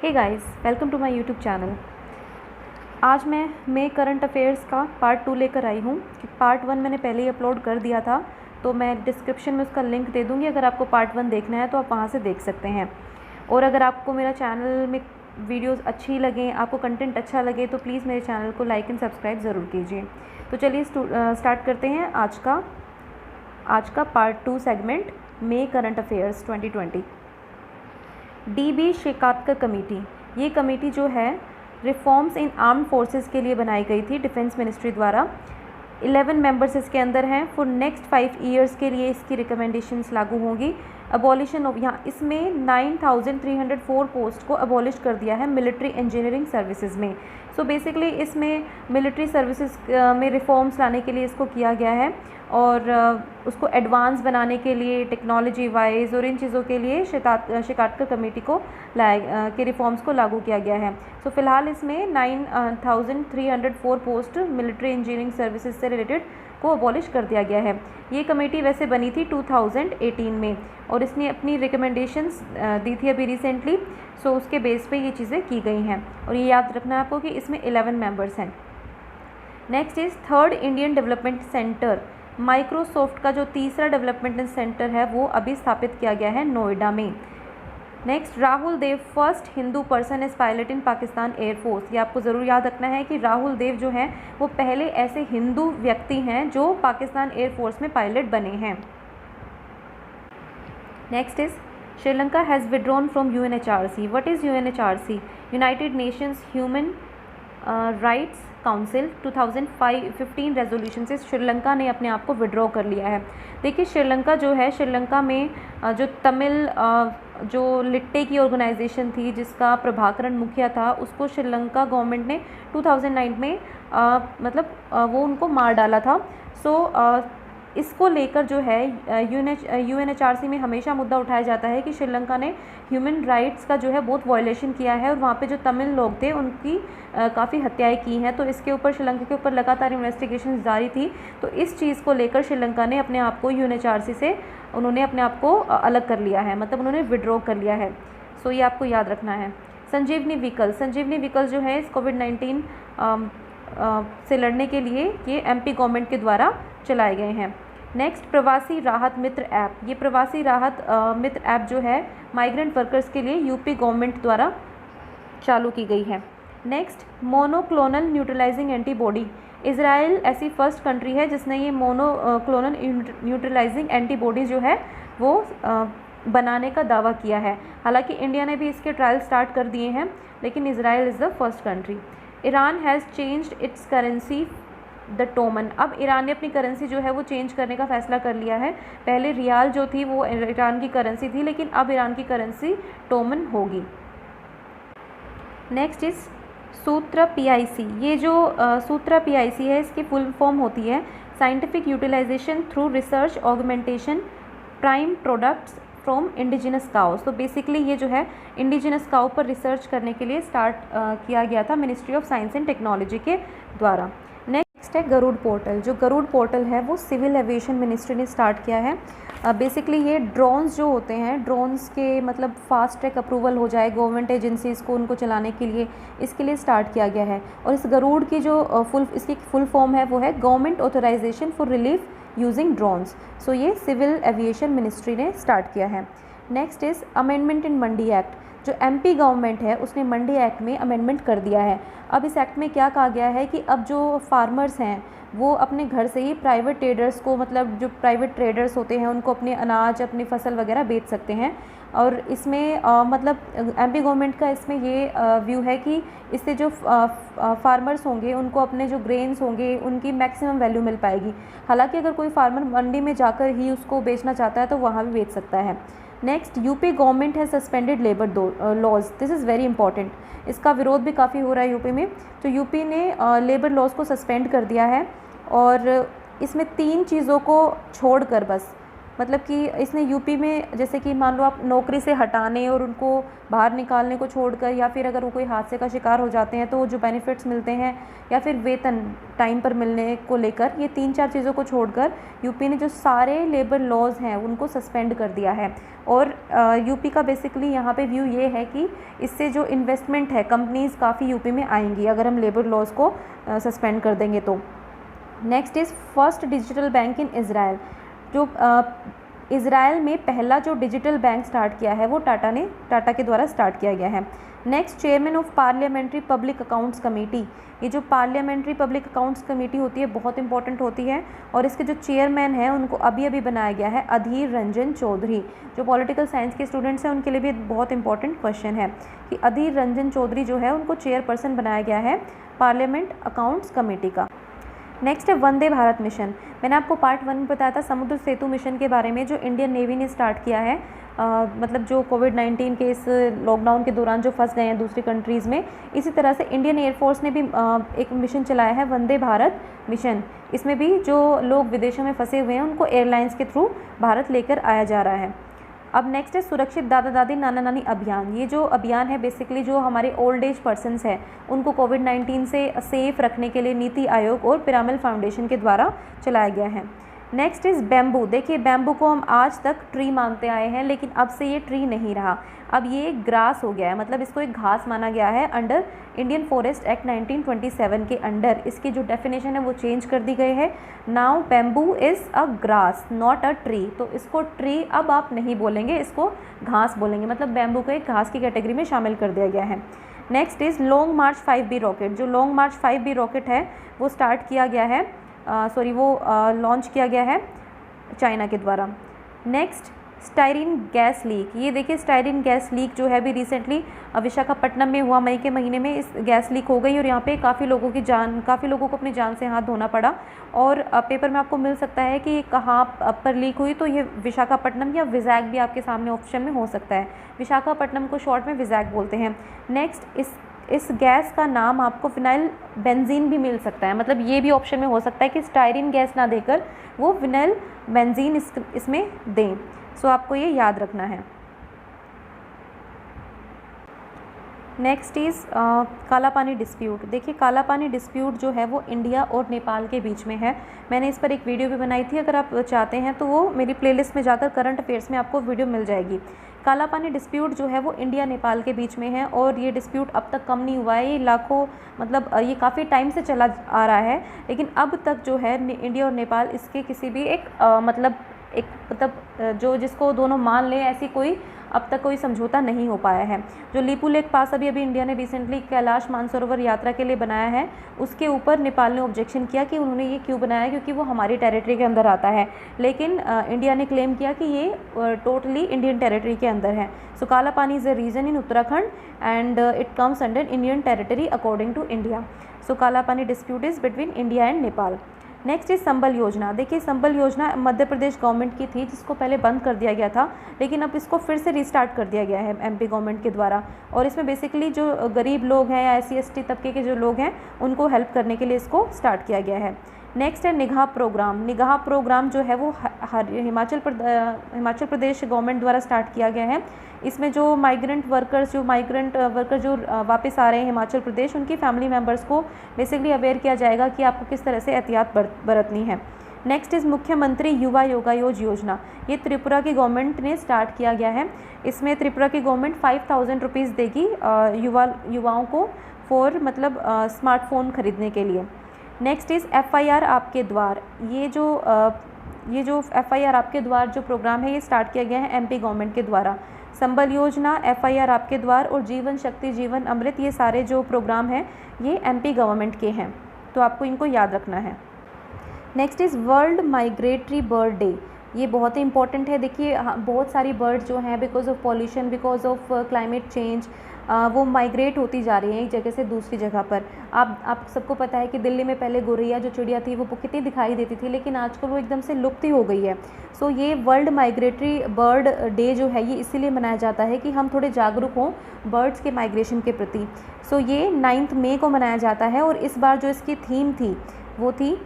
Hey guys, welcome to my YouTube channel. आज मैं current affairs का पार्ट 2 लेकर आई हूँ कि पार्ट 1 मैंने पहले ही अपलोड कर दिया था, तो मैं डिस्क्रिप्शन में उसका लिंक दे दूँगी। अगर आपको पार्ट 1 देखना है तो आप वहाँ से देख सकते हैं। और अगर आपको मेरा चैनल में वीडियोस अच्छी लगें, आपको कंटेंट अच्छा लगे, तो प्लीज़ मेरे चैनल को लाइक एंड सब्सक्राइब ज़रूर कीजिए। तो चलिए स्टार्ट करते हैं आज का पार्ट 2 सेगमेंट मे करंट अफेयर्स 2020। DB शेकातकर कमेटी, ये कमेटी जो है रिफॉर्म्स इन आर्म्ड फोर्सेस के लिए बनाई गई थी डिफेंस मिनिस्ट्री द्वारा। 11 मेंबर्स इसके अंदर हैं। फॉर नेक्स्ट 5 ईयर्स के लिए इसकी रिकमेंडेशंस लागू होंगी। अबॉलिशन ऑफ, यहाँ इसमें 9304 पोस्ट को अबॉलिश कर दिया है मिलिट्री इंजीनियरिंग सर्विसेज में। सो बेसिकली इसमें मिलिट्री सर्विसेज में रिफॉर्म्स लाने के लिए इसको किया गया है और उसको एडवांस बनाने के लिए टेक्नोलॉजी वाइज और इन चीज़ों के लिए शेकातकर कमेटी को के रिफॉर्म्स को लागू किया गया है। सो फिलहाल इसमें 9304 पोस्ट मिलिट्री इंजीनियरिंग सर्विसेज से रिलेटेड को अबॉलिश कर दिया गया है। ये कमेटी वैसे बनी थी 2018 में और इसने अपनी रिकमेंडेशंस दी थी अभी रिसेंटली। सो उसके बेस पे ये चीज़ें की गई हैं और ये याद रखना है आपको कि इसमें 11 मेंबर्स हैं। Next is third Indian development centre. Microsoft का जो तीसरा डेवलपमेंट सेंटर है वो अभी स्थापित किया गया है नोएडा में। Next, Rahul Dev first Hindu person as pilot in Pakistan air force. ये आपको ज़रूर याद रखना है कि राहुल देव जो हैं वो पहले ऐसे हिंदू व्यक्ति हैं जो पाकिस्तान एयरफोर्स में पायलट बने हैं। Next is Sri Lanka has withdrawn from UNHRC। What is UNHRC? United Nations human rights council 2015 resolution से श्रीलंका ने अपने आप को विड्रॉ कर लिया है। देखिए श्रीलंका जो है, श्रीलंका में जो तमिल जो लिट्टे की ऑर्गेनाइजेशन थी जिसका प्रभाकरण मुखिया था, उसको श्रीलंका गवर्नमेंट ने 2009 में वो उनको मार डाला था। सो इसको लेकर जो है UNHRC में हमेशा मुद्दा उठाया जाता है कि श्रीलंका ने ह्यूमन राइट्स का जो है बहुत वायलेशन किया है और वहाँ पे जो तमिल लोग थे उनकी काफ़ी हत्याएं की हैं। तो इसके ऊपर श्रीलंका के ऊपर लगातार इन्वेस्टिगेशन जारी थी। तो इस चीज़ को लेकर श्रीलंका ने अपने आप को UNHRC से उन्होंने अपने आप को अलग कर लिया है, मतलब उन्होंने विड्रॉ कर लिया है। सो ये आपको याद रखना है। संजीवनी व्हीकल जो है इस कोविड-19 से लड़ने के लिए ये MP गवर्नमेंट के द्वारा चलाए गए हैं। नेक्स्ट, प्रवासी राहत मित्र ऐप। ये प्रवासी राहत मित्र ऐप जो है माइग्रेंट वर्कर्स के लिए UP गवर्नमेंट द्वारा चालू की गई है। Next, monoclonal neutralising antibody. Israel ऐसी फर्स्ट कंट्री है जिसने ये मोनोक्लोनल न्यूट्रलाइजिंग एंटीबॉडी जो है वो बनाने का दावा किया है। हालांकि इंडिया ने भी इसके ट्रायल स्टार्ट कर दिए हैं, लेकिन Israel is the first country. Iran has changed its currency the toman. अब ईरान ने अपनी करेंसी जो है वो चेंज करने का फैसला कर लिया है। पहले रियाल जो थी वो ईरान की करेंसी थी, लेकिन अब ईरान की करेंसी टोमन होगी। Next is Sutra PIC। ये जो सूत्रा PIC है इसकी फुल फॉर्म होती है scientific utilisation through research augmentation prime products from indigenous cows. तो बेसिकली ये जो है इंडिजिनस काउ पर रिसर्च करने के लिए स्टार्ट किया गया था ministry of science and technology के द्वारा। नेक्स्ट है गरुड़ पोर्टल। जो गरुड़ पोर्टल है वो सिविल एविएशन मिनिस्ट्री ने स्टार्ट किया है। बेसिकली ये ड्रोन्स जो होते हैं, ड्रोन्स के मतलब फास्ट ट्रैक अप्रूवल हो जाए गवर्नमेंट एजेंसीज़ को उनको चलाने के लिए, इसके लिए स्टार्ट किया गया है। और इस गरुड़ की जो इसकी फुल फॉर्म है वो है government authorisation for relief using drones. So ये सिविल एविएशन मिनिस्ट्री ने स्टार्ट किया है। Next is amendment in mandi act. जो MP गवर्नमेंट है उसने मंडी एक्ट में अमेंडमेंट कर दिया है। अब इस एक्ट में क्या कहा गया है कि अब जो फार्मर्स हैं वो अपने घर से ही प्राइवेट ट्रेडर्स को, मतलब जो प्राइवेट ट्रेडर्स होते हैं उनको अपने अनाज, अपनी फसल वगैरह बेच सकते हैं। और इसमें MP गवर्नमेंट का इसमें ये व्यू है कि इससे जो फार्मर्स होंगे उनको अपने जो ग्रेन्स होंगे उनकी मैक्सिमम वैल्यू मिल पाएगी। हालांकि अगर कोई फार्मर मंडी में जाकर ही उसको बेचना चाहता है तो वहाँ भी बेच सकता है। नेक्स्ट, UP गवर्नमेंट है suspended labour laws. This is very important. इसका विरोध भी काफ़ी हो रहा है UP में। तो UP ने लेबर लॉज को सस्पेंड कर दिया है और इसमें 3 चीज़ों को छोड़कर बस मतलब कि इसने यूपी में जैसे कि मान लो आप नौकरी से हटाने और उनको बाहर निकालने को छोड़कर, या फिर अगर वो कोई हादसे का शिकार हो जाते हैं तो जो बेनिफिट्स मिलते हैं, या फिर वेतन टाइम पर मिलने को लेकर, ये 3-4 चीज़ों को छोड़कर यूपी ने जो सारे लेबर लॉज हैं उनको सस्पेंड कर दिया है। और यूपी का बेसिकली यहाँ पे व्यू ये है कि इससे जो इन्वेस्टमेंट है, कंपनीज़ काफ़ी यूपी में आएंगी अगर हम लेबर लॉज को सस्पेंड कर देंगे तो। Next is first digital bank in Israel. जो इज़राइल में पहला जो डिजिटल बैंक स्टार्ट किया है वो टाटा के द्वारा स्टार्ट किया गया है। Next, chairman of parliamentary public accounts committee. ये जो पार्लियामेंट्री पब्लिक अकाउंट्स कमेटी होती है बहुत इंपॉर्टेंट होती है, और इसके जो चेयरमैन हैं उनको अभी अभी बनाया गया है अधीर रंजन चौधरी। जो पॉलिटिकल साइंस के स्टूडेंट्स हैं उनके लिए भी बहुत इंपॉर्टेंट क्वेश्चन है कि अधीर रंजन चौधरी जो है उनको चेयरपर्सन बनाया गया है पार्लियामेंट अकाउंट्स कमेटी का। नेक्स्ट है वंदे भारत मिशन। मैंने आपको पार्ट 1 में बताया था समुद्र सेतु मिशन के बारे में, जो इंडियन नेवी ने स्टार्ट किया है। मतलब जो कोविड-19 के इस लॉकडाउन के दौरान जो फंस गए हैं दूसरी कंट्रीज़ में, इसी तरह से इंडियन एयरफोर्स ने भी एक मिशन चलाया है, वंदे भारत मिशन। इसमें भी जो लोग विदेशों में फंसे हुए हैं उनको एयरलाइंस के थ्रू भारत लेकर आया जा रहा है। अब नेक्स्ट है सुरक्षित दादा दादी नाना नानी अभियान। ये जो अभियान है बेसिकली जो हमारे ओल्ड एज पर्सन्स हैं उनको कोविड-19 से सेफ रखने के लिए नीति आयोग और पिरामिल फाउंडेशन के द्वारा चलाया गया है। Next is bamboo. देखिए बैम्बू को हम आज तक ट्री मानते आए हैं, लेकिन अब से ये ट्री नहीं रहा, अब ये ग्रास हो गया है, मतलब इसको एक घास माना गया है अंडर इंडियन फॉरेस्ट एक्ट 1927 के अंडर। इसकी जो डेफिनेशन है वो चेंज कर दी गई है। Now bamboo is a grass not a tree. तो इसको ट्री अब आप नहीं बोलेंगे, इसको घास बोलेंगे, मतलब बैम्बू को एक घास की कैटेगरी में शामिल कर दिया गया है। Next is long March 5B rocket. जो लॉन्ग मार्च 5B रॉकेट है वो स्टार्ट किया गया है, लॉन्च किया गया है चाइना के द्वारा। Next styrene gas leak. ये देखिए स्टाइरिन गैस लीक जो है अभी रिसेंटली विशाखापट्टनम में हुआ, मई के महीने में इस गैस लीक हो गई और यहाँ पे काफ़ी लोगों को अपनी जान से हाथ धोना पड़ा। और पेपर में आपको मिल सकता है कि कहाँ पर लीक हुई, तो ये विशाखापट्टनम या विजैक भी आपके सामने ऑप्शन में हो सकता है। विशाखापट्टनम को शॉर्ट में विजैक बोलते हैं। नेक्स्ट इस गैस का नाम आपको फिनाइल बेंजीन भी मिल सकता है, मतलब ये भी ऑप्शन में हो सकता है कि स्टाइरिन गैस ना देकर वो फिनाइल बेंजीन इसमें दें। सो आपको ये याद रखना है। नेक्स्ट इज़ काला पानी डिस्प्यूट। देखिए काला पानी डिस्प्यूट जो है वो इंडिया और नेपाल के बीच में है। मैंने इस पर एक वीडियो भी बनाई थी, अगर आप चाहते हैं तो वो मेरी प्लेलिस्ट में जाकर करंट अफेयर्स में आपको वीडियो मिल जाएगी। काला पानी डिस्प्यूट जो है वो इंडिया नेपाल के बीच में है और ये डिस्प्यूट अब तक कम नहीं हुआ है। ये ये काफ़ी टाइम से चला आ रहा है, लेकिन अब तक जो है इंडिया और नेपाल इसके किसी भी जो जिसको दोनों मान लें ऐसी कोई अब तक कोई समझौता नहीं हो पाया है। जो लीपू लेक पास अभी इंडिया ने रिसेंटली कैलाश मानसरोवर यात्रा के लिए बनाया है, उसके ऊपर नेपाल ने ऑब्जेक्शन किया कि उन्होंने ये क्यों बनाया, क्योंकि वो हमारी टेरिटरी के अंदर आता है। लेकिन इंडिया ने क्लेम किया कि ये टोटली इंडियन टेरिटरी के अंदर है। So Kala Pani is a region in Uttarakhand and it comes under Indian territory according to India. So Kala Pani dispute is between India and Nepal. Next is Sambal Yojana. देखिए संबल योजना मध्य प्रदेश गवर्नमेंट की थी, जिसको पहले बंद कर दिया गया था, लेकिन अब इसको फिर से रिस्टार्ट कर दिया गया है एमपी गवर्नमेंट के द्वारा। और इसमें बेसिकली जो गरीब लोग हैं या SC/ST तबके के जो लोग हैं उनको हेल्प करने के लिए इसको स्टार्ट किया गया है। नेक्स्ट है निगाह प्रोग्राम। निगाह प्रोग्राम जो है वो हिमाचल प्रदेश गवर्नमेंट द्वारा स्टार्ट किया गया है। इसमें जो माइग्रेंट वर्कर जो वापस आ रहे हैं हिमाचल प्रदेश, उनकी फैमिली मेम्बर्स को बेसिकली अवेयर किया जाएगा कि आपको किस तरह से एहतियात बरतनी है। नेक्स्ट इज़ मुख्यमंत्री युवा योगायोग योजना। ये त्रिपुरा की गवर्नमेंट ने स्टार्ट किया गया है। इसमें त्रिपुरा की गवर्नमेंट 5000 रुपीज़ देगी युवाओं को फॉर स्मार्टफोन खरीदने के लिए। नेक्स्ट इज़ FIR आपके द्वार। ये जो FIR आपके द्वार जो प्रोग्राम है ये स्टार्ट किया गया है MP गवर्नमेंट के द्वारा। संबल योजना, FIR आपके द्वार और जीवन शक्ति, जीवन अमृत, ये सारे जो प्रोग्राम हैं ये MP गवर्नमेंट के हैं, तो आपको इनको याद रखना है। Next is world migratory bird day. ये बहुत ही इंपॉर्टेंट है। देखिए बहुत सारी बर्ड्स जो हैं because of pollution, because of climate change, वो माइग्रेट होती जा रही हैं एक जगह से दूसरी जगह पर। आप सबको पता है कि दिल्ली में पहले गौरैया जो चिड़िया थी वो कितनी दिखाई देती थी, लेकिन आजकल वो एकदम से लुप्त ही हो गई है। सो ये वर्ल्ड माइग्रेटरी बर्ड डे जो है ये इसीलिए मनाया जाता है कि हम थोड़े जागरूक हों बर्ड्स के माइग्रेशन के प्रति। सो ये 9 मई को मनाया जाता है और इस बार जो इसकी थीम थी वो थी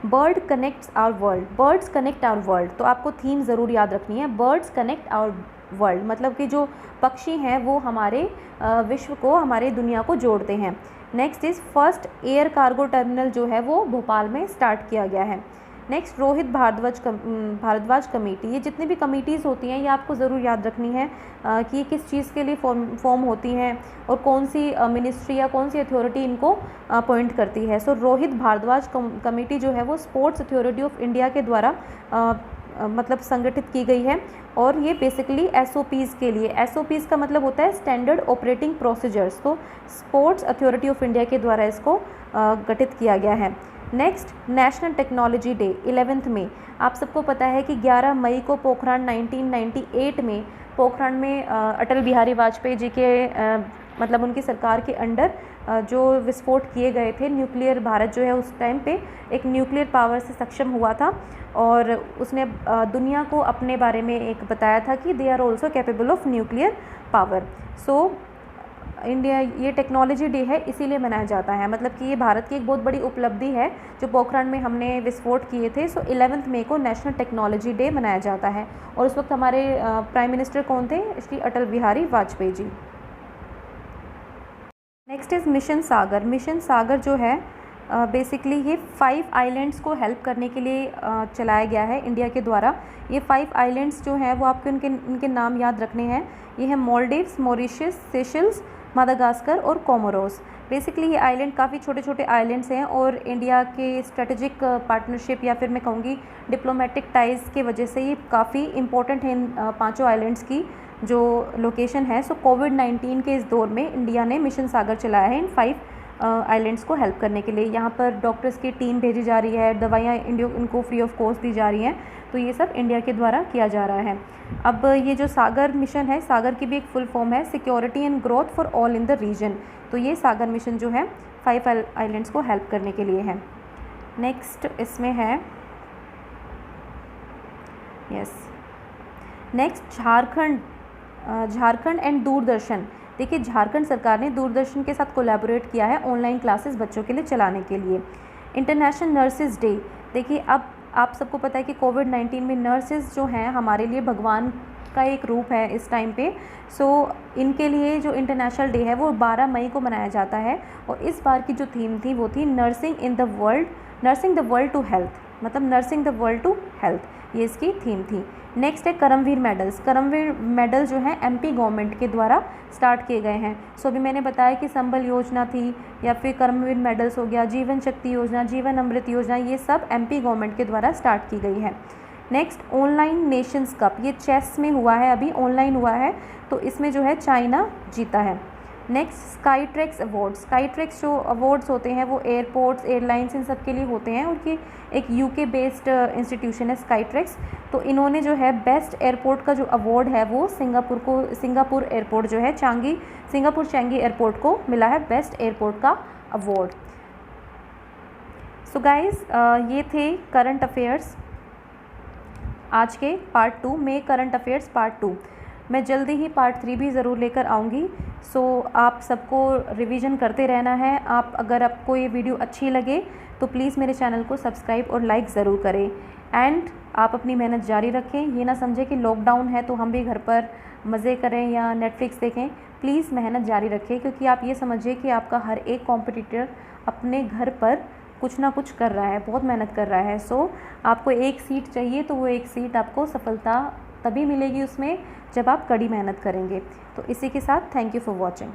bird connects our world, birds connect our world, तो आपको थीम ज़रूर याद रखनी है, बर्ड्स कनेक्ट आवर वर्ल्ड, मतलब कि जो पक्षी हैं वो हमारे विश्व को, हमारे दुनिया को जोड़ते हैं। Next is first air cargo terminal जो है वो भोपाल में स्टार्ट किया गया है। नेक्स्ट रोहित भारद्वाज कमेटी, ये जितनी भी कमेटीज़ होती हैं ये आपको ज़रूर याद रखनी है कि ये किस चीज़ के लिए फॉर्म होती हैं और कौन सी मिनिस्ट्री या कौन सी अथॉरिटी इनको अपॉइंट करती है। सो रोहित भारद्वाज कमेटी जो है वो स्पोर्ट्स अथॉरिटी ऑफ इंडिया के द्वारा मतलब संगठित की गई है और ये बेसिकली SOPs के लिए, SOPs का मतलब होता है स्टैंडर्ड ऑपरेटिंग प्रोसीजर्स, तो स्पोर्ट्स अथॉरिटी ऑफ इंडिया के द्वारा इसको गठित किया गया है। नेक्स्ट नेशनल टेक्नोलॉजी डे 11 मई, आप सबको पता है कि 11 मई को पोखरान 1998 में पोखरान में अटल बिहारी वाजपेयी जी के मतलब उनकी सरकार के अंडर जो विस्फोट किए गए थे, न्यूक्लियर भारत जो है उस टाइम पे एक न्यूक्लियर पावर से सक्षम हुआ था और उसने दुनिया को अपने बारे में एक बताया था कि they are also capable of nuclear power. So India ये टेक्नोलॉजी डे है इसीलिए मनाया जाता है, मतलब कि ये भारत की एक बहुत बड़ी उपलब्धि है जो पोखरान में हमने विस्फोट किए थे। सो 11 मई को नेशनल टेक्नोलॉजी डे मनाया जाता है और उस वक्त हमारे प्राइम मिनिस्टर कौन थे, Shri Atal Bihari Vajpayee ji. Next is mission Sagar. Mission Sagar जो है बेसिकली ये 5 आइलैंड्स को हेल्प करने के लिए चलाया गया है इंडिया के द्वारा। ये 5 आइलैंड्स जो हैं वो आपको इनके नाम याद रखने हैं। ये हैं मालदीव्स, मॉरिशस, सेशल्स, मादागास्कर और कोमोरोस। बेसिकली ये आइलैंड काफ़ी छोटे छोटे आइलैंड्स हैं और इंडिया के स्ट्रेटेजिक पार्टनरशिप या फिर मैं कहूँगी डिप्लोमेटिक टाइज़ के वजह से ये काफ़ी इंपॉर्टेंट है इन 5 आइलैंड्स की जो लोकेशन है। सो कोविड-19 के इस दौर में इंडिया ने मिशन सागर चलाया है इन 5 आइलैंड्स को हेल्प करने के लिए। यहाँ पर डॉक्टर्स की टीम भेजी जा रही है, दवाइयाँ इनको फ्री ऑफ कॉस्ट दी जा रही हैं, तो ये सब इंडिया के द्वारा किया जा रहा है। अब ये जो सागर मिशन है, सागर की भी एक फुल फॉर्म है security and growth for all in the region, तो ये सागर मिशन जो है 5 आइलैंड्स को हेल्प करने के लिए है। नेक्स्ट इसमें है नेक्स्ट झारखंड एंड दूरदर्शन। देखिए झारखंड सरकार ने दूरदर्शन के साथ कोलैबोरेट किया है ऑनलाइन क्लासेस बच्चों के लिए चलाने के लिए। इंटरनेशनल नर्सेज डे, देखिए अब आप सबको पता है कि कोविड-19 में नर्सेज जो हैं हमारे लिए भगवान का एक रूप है इस टाइम पे। सो इनके लिए जो इंटरनेशनल डे है वो 12 मई को मनाया जाता है और इस बार की जो थीम थी वो थी nursing the world to health, मतलब nursing the world to health, ये इसकी थीम थी। नेक्स्ट है करमवीर मेडल्स। करमवीर मेडल जो है MP गवर्नमेंट के द्वारा स्टार्ट किए गए हैं। सो अभी मैंने बताया कि संबल योजना थी या फिर करमवीर मेडल्स हो गया, जीवन शक्ति योजना, जीवन अमृत योजना, ये सब MP गवर्नमेंट के द्वारा स्टार्ट की गई है। नेक्स्ट ऑनलाइन नेशंस कप, ये चेस में हुआ है, अभी ऑनलाइन हुआ है, तो इसमें जो है चाइना जीता है। Next Skytrax awards. स्काईट्रैक्स जो अवार्ड्स होते हैं वो एयरपोर्ट्स, एयरलाइंस, इन सब के लिए होते हैं और ये एक UK बेस्ड इंस्टीट्यूशन है स्काईट्रैक्स। तो इन्होंने जो है बेस्ट एयरपोर्ट का जो अवार्ड है वो सिंगापुर एयरपोर्ट जो है सिंगापुर चैंगी एयरपोर्ट को मिला है बेस्ट एयरपोर्ट का अवार्ड। सो गाइज़ ये थे करंट अफेयर्स आज के पार्ट 2 में, करंट अफेयर्स पार्ट 2। मैं जल्दी ही पार्ट 3 भी ज़रूर लेकर आऊँगी। सो आप सबको रिवीजन करते रहना है। अगर आपको ये वीडियो अच्छी लगे तो प्लीज़ मेरे चैनल को सब्सक्राइब और लाइक ज़रूर करें एंड आप अपनी मेहनत जारी रखें। ये ना समझें कि लॉकडाउन है तो हम भी घर पर मज़े करें या नेटफ्लिक्स देखें। प्लीज़ मेहनत जारी रखें क्योंकि आप ये समझिए कि आपका हर एक कॉम्पिटिटर अपने घर पर कुछ ना कुछ कर रहा है, बहुत मेहनत कर रहा है। सो आपको एक सीट चाहिए तो वो एक सीट आपको सफलता तभी मिलेगी उसमें जब आप कड़ी मेहनत करेंगे। तो इसी के साथ थैंक यू फॉर वॉचिंग।